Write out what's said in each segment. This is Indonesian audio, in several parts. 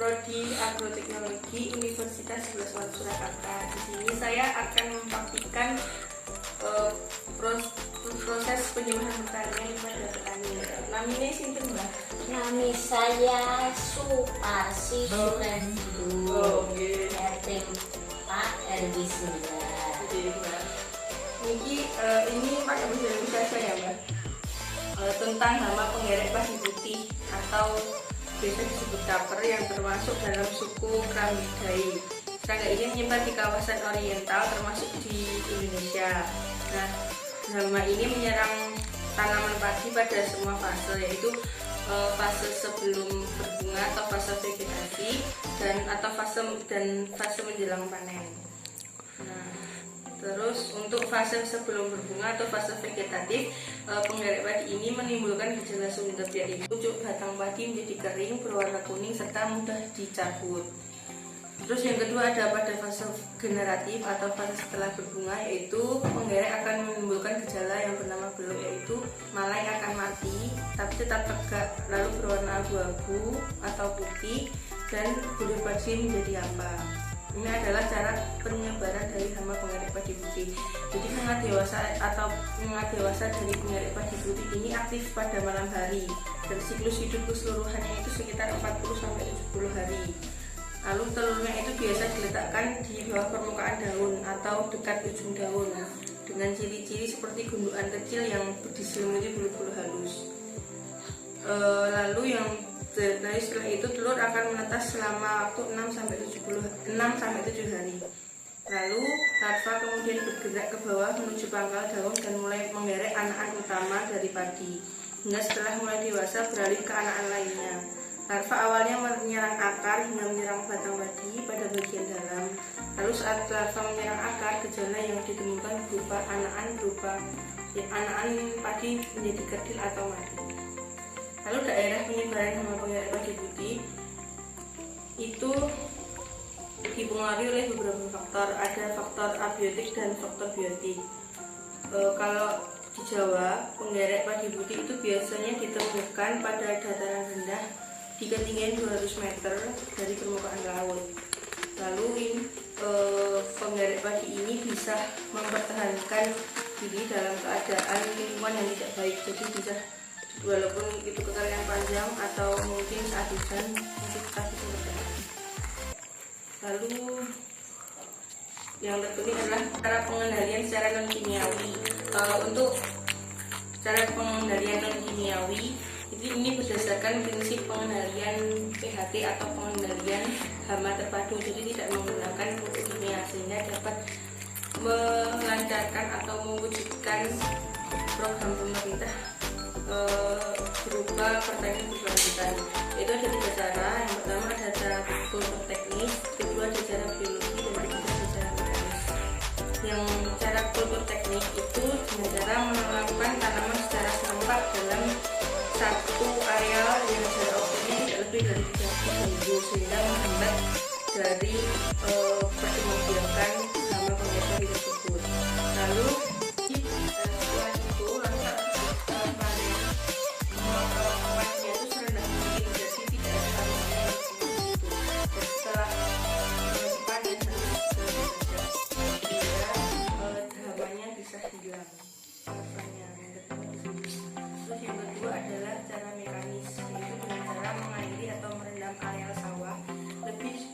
Prodi Agroteknologi Universitas 11 Maret Surakarta. Di sini saya akan mempraktikkan proses penyuluhan pertanian kepada petani. Namanya sinten, Mbak? Nami saya Suparsi Surendu, RT 4 RW 9. Ini pakai bahasa Indonesia saya, Mbak. Tentang hama penggerek padi putih atau biasa disebut caper yang termasuk dalam suku Crambidae. Serangga ini menyebar di kawasan oriental termasuk di Indonesia. Nah, hama ini menyerang tanaman padi pada semua fase, yaitu fase sebelum berbunga atau fase vegetasi dan fase menjelang panen. Nah, terus untuk fase sebelum berbunga atau fase vegetatif, penggerek padi ini menimbulkan gejala sumpah, yaitu pucuk batang padi menjadi kering, berwarna kuning serta mudah dicabut. Terus yang kedua ada pada fase generatif atau fase setelah berbunga, yaitu penggerek akan menimbulkan gejala yang bernama belok, yaitu malai akan mati tapi tetap tegak, lalu berwarna abu-abu atau putih dan bulir padi menjadi hampa. Ini adalah cara penyebaran dari hama penggerek padi putih. Jadi hangat dewasa dari penggerek padi putih ini aktif pada malam hari dan siklus hidup keseluruhannya itu sekitar 40-70 hari. Lalu telurnya itu biasa diletakkan di bawah permukaan daun atau dekat ujung daun dengan ciri-ciri seperti gundukan kecil yang diselimuti bulu-bulu halus. Lalu setelah itu telur akan menetas selama waktu 6-7 hari. Lalu larva kemudian bergerak ke bawah menuju pangkal daun dan mulai menggerek anakan utama dari padi. Hingga setelah mulai dewasa beralih ke anakan lainnya. Larva awalnya menyerang akar hingga menyerang batang padi pada bagian dalam. Lalu saat larva menyerang akar, gejala yang ditemukan berupa anakan padi menjadi kerdil atau mati. Lalu daerah penyebaran hama penggerek padi putih itu dipengaruhi oleh beberapa faktor. Ada faktor abiotik dan faktor biotik. Kalau di Jawa, penggerek padi putih itu biasanya ditemukan pada dataran rendah di ketinggian 200 meter dari permukaan laut. Lalu penggerek padi ini bisa mempertahankan diri dalam keadaan lingkungan yang tidak baik. Jadi bisa walaupun itu kekeringan panjang atau mungkin saat hujan masih tetap bisa bertahan. Lalu yang terpenting adalah cara pengendalian secara non kimiawi. Untuk cara pengendalian non kimiawi ini berdasarkan prinsip pengendalian PHT atau pengendalian hama terpadu. Jadi tidak menggunakan pupuk kimia sehingga dapat melancarkan atau mewujudkan program pemerintah berupa pertanian berkelanjutan. Itu ada 3 cara. Yang pertama ada cara kultur teknis, kedua ada cara biologi, dan ketiga ada cara mekanis. Yang cara kultur teknik itu dengan cara melakukan tanaman secara serentak dalam satu areal yang jarak waktunya tidak lebih dari 3 minggu sehingga menghambat dari perkembangbiakan hama penggerek padi tersebut. Lalu setelah itu langkah padinya itu serendah mungkin, jadi tidak ada hama yang itu. Setelah panen harus sehingga hamanya bisa hilang. Terus yang kedua adalah cara mekanis, yaitu dengan cara mengairi atau merendam areal sawah lebih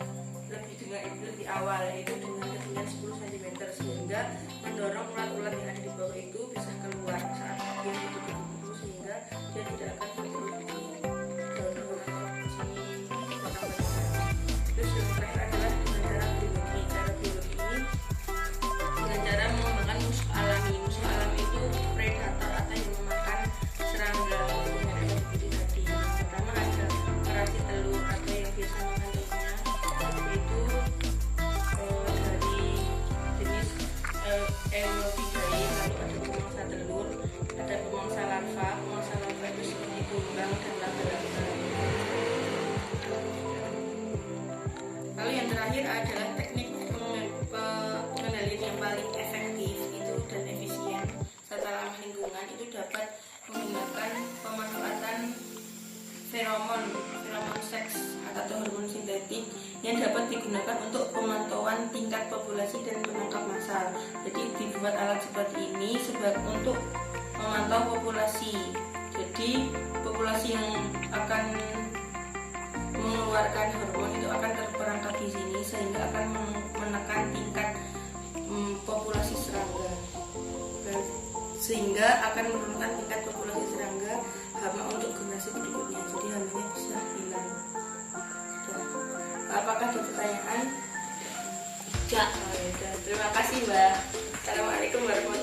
awal, yaitu dengan ketinggian 10 cm sehingga mendorong ulat-ulat yang ada di bawah itu bisa keluar saat dia ditutup sehingga dia tidak akan memproduksi Terus yang terakhir adalah dengan cara biologi. Cara biologi ini dengan cara mengembangkan musuh alami. Musuh alami itu predator atau yang memakan serangga penggerek padi tadi. Pertama ada kerasi telur atau yang biasa makan telurnya, yaitu genetik yang dapat digunakan untuk pemantauan tingkat populasi dan penangkap massal. Jadi dibuat alat seperti ini untuk memantau populasi. Jadi populasi yang akan mengeluarkan hormon itu akan terperangkap di sini sehingga akan menekan tingkat populasi serangga, sehingga akan menurunkan tingkat populasi serangga hama untuk generasi berikutnya. Jadi hamanya bisa hilang. Apakah ada pertanyaan? Ya. Terima kasih Mbak. Assalamualaikum warahmatullahi wabarakatuh.